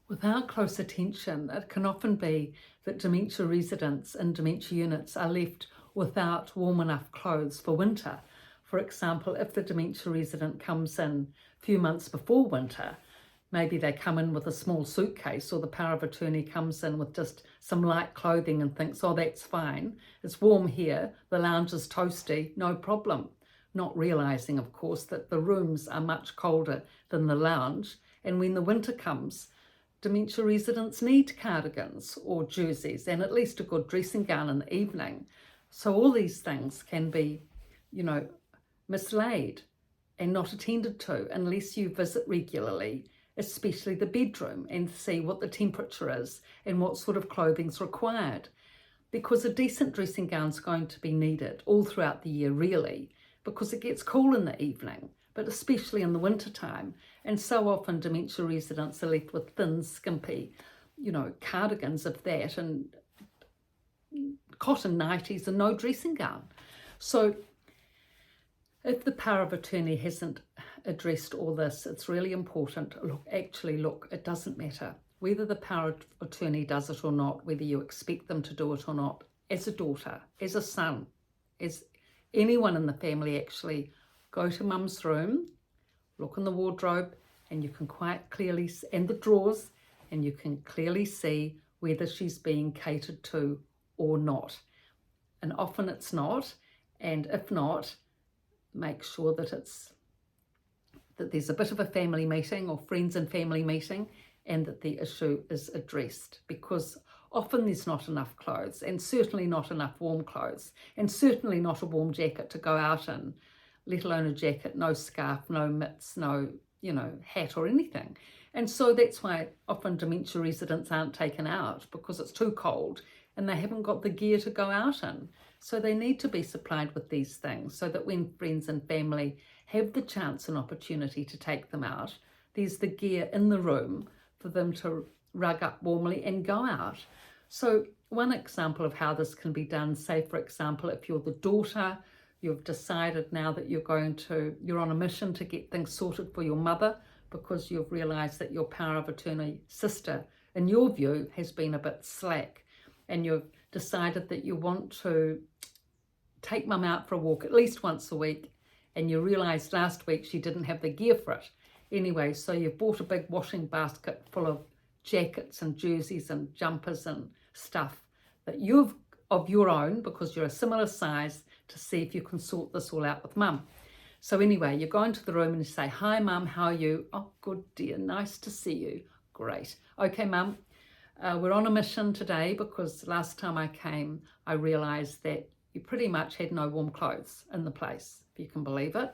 Without close attention, it can often be that dementia residents in dementia units are left without warm enough clothes for winter. For example, if the dementia resident comes in a few months before winter, maybe they come in with a small suitcase, or the power of attorney comes in with just some light clothing and thinks, oh, that's fine, it's warm here, the lounge is toasty, no problem. Not realising, of course, that the rooms are much colder than the lounge, and when the winter comes, dementia residents need cardigans or jerseys and at least a good dressing gown in the evening. So all these things can be, mislaid and not attended to unless you visit regularly, especially the bedroom, and see what the temperature is and what sort of clothing's required. Because a decent dressing gown's going to be needed all throughout the year, really, because it gets cool in the evening, but especially in the winter time. And so often dementia residents are left with thin, skimpy, cardigans of that and cotton nighties and no dressing gown. So if the power of attorney hasn't addressed all this, it's really important. Look, it doesn't matter whether the power of attorney does it or not, whether you expect them to do it or not. As a daughter, as a son, as anyone in the family, actually, go to mum's room, look in the wardrobe, and you can quite clearly, and the drawers, and you can clearly see whether she's being catered to or not. And often it's not, and if not, make sure that there's a bit of a family meeting or friends and family meeting, and that the issue is addressed, because often there's not enough clothes, and certainly not enough warm clothes, and certainly not a warm jacket to go out in, let alone a jacket, no scarf, no mitts, no, hat or anything. And so that's why often dementia residents aren't taken out, because it's too cold and they haven't got the gear to go out in. So they need to be supplied with these things so that when friends and family have the chance and opportunity to take them out, there's the gear in the room for them to rug up warmly and go out. So one example of how this can be done, say for example, if you're the daughter, you've decided now that you're on a mission to get things sorted for your mother, because you've realised that your power of attorney sister, in your view, has been a bit slack, and you've decided that you want to take mum out for a walk at least once a week, and you realised last week she didn't have the gear for it. Anyway, so you've bought a big washing basket full of jackets and jerseys and jumpers and stuff that you've of your own, because you're a similar size, to see if you can sort this all out with mum. So anyway, you go into the room and you say, hi mum, how are you? Oh, good dear, nice to see you. Great. Okay mum, we're on a mission today, because last time I came I realised that you pretty much had no warm clothes in the place, if you can believe it.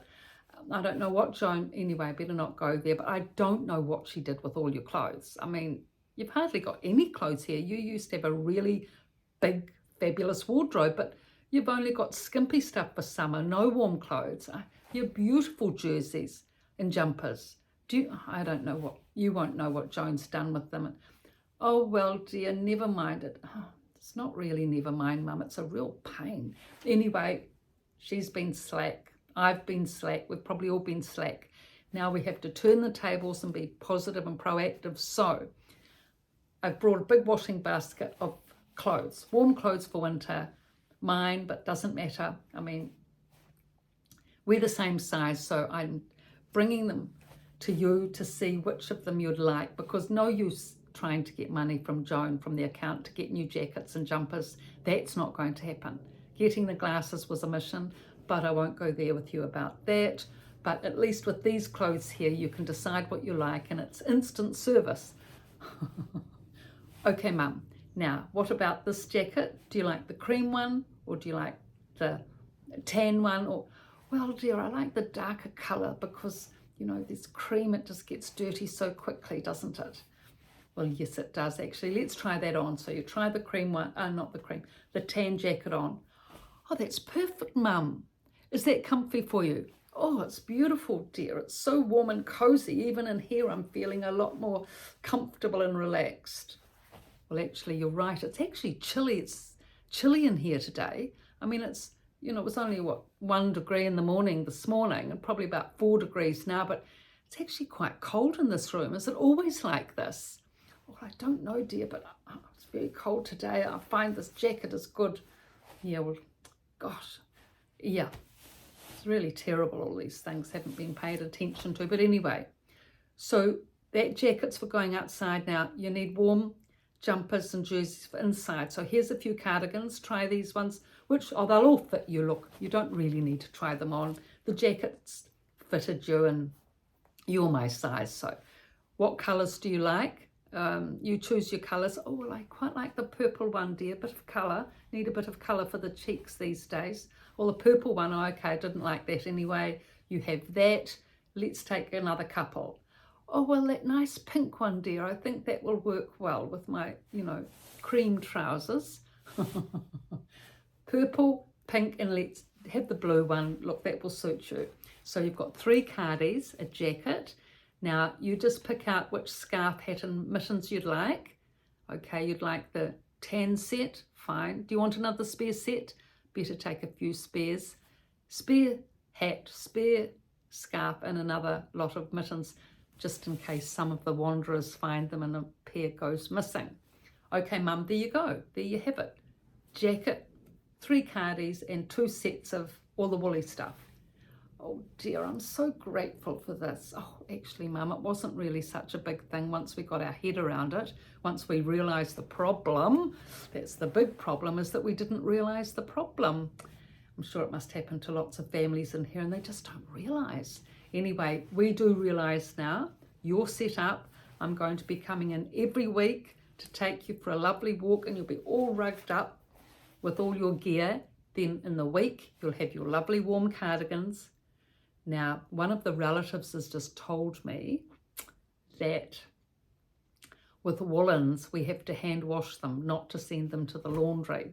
I don't know what Joan, anyway, I better not go there, but I don't know what she did with all your clothes. I mean, you've hardly got any clothes here. You used to have a really big, fabulous wardrobe, but you've only got skimpy stuff for summer, no warm clothes. Your beautiful jerseys and jumpers. I don't know what, you won't know what Joan's done with them. Oh, well, dear, never mind it. Oh, it's not really never mind, mum. It's a real pain. Anyway, she's been slack. I've been slack. We've probably all been slack. Now we have to turn the tables and be positive and proactive. So I've brought a big washing basket of clothes, warm clothes for winter, mine, but doesn't matter. I mean, we're the same size, so I'm bringing them to you to see which of them you'd like, because no use trying to get money from Joan from the account to get new jackets and jumpers. That's not going to happen. Getting the glasses was a mission, but I won't go there with you about that. But at least with these clothes here, you can decide what you like, and it's instant service. Okay, mum. Now, what about this jacket? Do you like the cream one, or do you like the tan one? Or, well, dear, I like the darker colour, because, this cream, it just gets dirty so quickly, doesn't it? Well, yes, it does, actually. Let's try that on. So you try the cream one, the tan jacket on. Oh, that's perfect, mum. Is that comfy for you? Oh, it's beautiful, dear. It's so warm and cozy. Even in here, I'm feeling a lot more comfortable and relaxed. Well, actually, you're right. It's actually chilly. It's chilly in here today. I mean, it was only, 1 degree in the morning this morning, and probably about 4 degrees now, but it's actually quite cold in this room. Is it always like this? Oh, I don't know, dear, but it's very cold today. I find this jacket is good. Yeah, well, gosh, yeah, it's really terrible. All these things haven't been paid attention to. But anyway, so that jacket's for going outside now. You need warm jumpers and jerseys for inside. So here's a few cardigans. Try these ones, which, they'll all fit you. Look, you don't really need to try them on. The jacket's fitted you and you're my size. So what colours do you like? You choose your colours. Oh, well, I quite like the purple one, dear. Bit of colour. Need a bit of colour for the cheeks these days. Well, the purple one, oh, okay, I didn't like that anyway. You have that. Let's take another couple. Oh, well, that nice pink one, dear. I think that will work well with my, cream trousers. Purple, pink, and let's have the blue one. Look, that will suit you. So you've got 3 cardies, a jacket. Now, you just pick out which scarf, hat and mittens you'd like. Okay, you'd like the tan set, fine. Do you want another spare set? Better take a few spares. Spare hat, spare scarf and another lot of mittens, just in case some of the wanderers find them and a pair goes missing. Okay, Mum, there you go. There you have it. Jacket, 3 cardies and 2 sets of all the woolly stuff. Oh dear, I'm so grateful for this. Oh, actually, Mum, it wasn't really such a big thing once we got our head around it. Once we realised the problem, that's the big problem, is that we didn't realise the problem. I'm sure it must happen to lots of families in here and they just don't realise. Anyway, we do realise now. You're set up. I'm going to be coming in every week to take you for a lovely walk and you'll be all rugged up with all your gear. Then in the week, you'll have your lovely warm cardigans. Now, one of the relatives has just told me that with woolens, we have to hand wash them, not to send them to the laundry.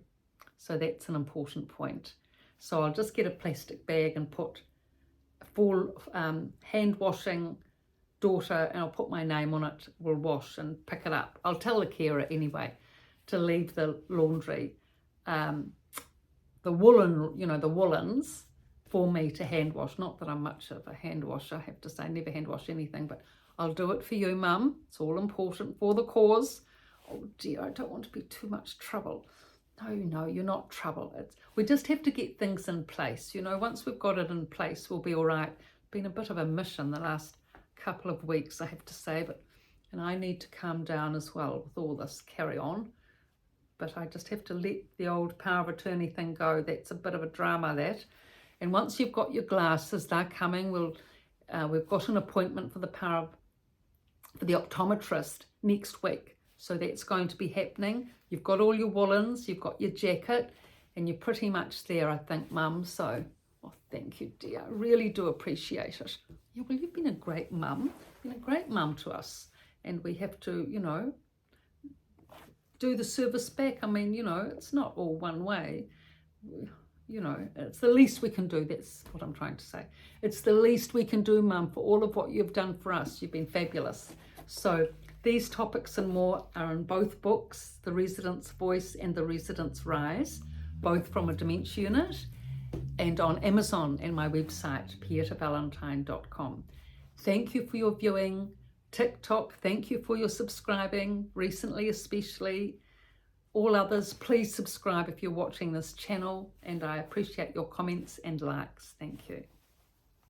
So that's an important point. So I'll just get a plastic bag and put a full hand washing daughter, and I'll put my name on it, will wash and pick it up. I'll tell the carer anyway to leave the laundry, the woolen, the woolens, for me to hand wash. Not that I'm much of a hand washer, I have to say, never hand wash anything, but I'll do it for you, Mum. It's all important for the cause. Oh dear, I don't want to be too much trouble. No, you're not trouble. We just have to get things in place. Once we've got it in place, we'll be all right. Been a bit of a mission the last couple of weeks, I have to say, and I need to calm down as well with all this carry on. But I just have to let the old power of attorney thing go. That's a bit of a drama, that. And once you've got your glasses, they're coming. We've got an appointment for the optometrist next week. So that's going to be happening. You've got all your woolens, you've got your jacket, and you're pretty much there, I think, Mum. So, thank you, dear. I really do appreciate it. Yeah, well, you've been a great mum. Been a great mum to us. And we have to, do the service back. I mean, it's not all one way. It's the least we can do. That's what I'm trying to say. It's the least we can do, Mum, for all of what you've done for us. You've been fabulous. So these topics and more are in both books, The Resident's Voice and The Resident's Rise, both from a dementia unit, and on Amazon and my website, pietavalentine.com. Thank you for your viewing. TikTok, thank you for your subscribing, recently especially. All others, please subscribe if you're watching this channel, and I appreciate your comments and likes. Thank you.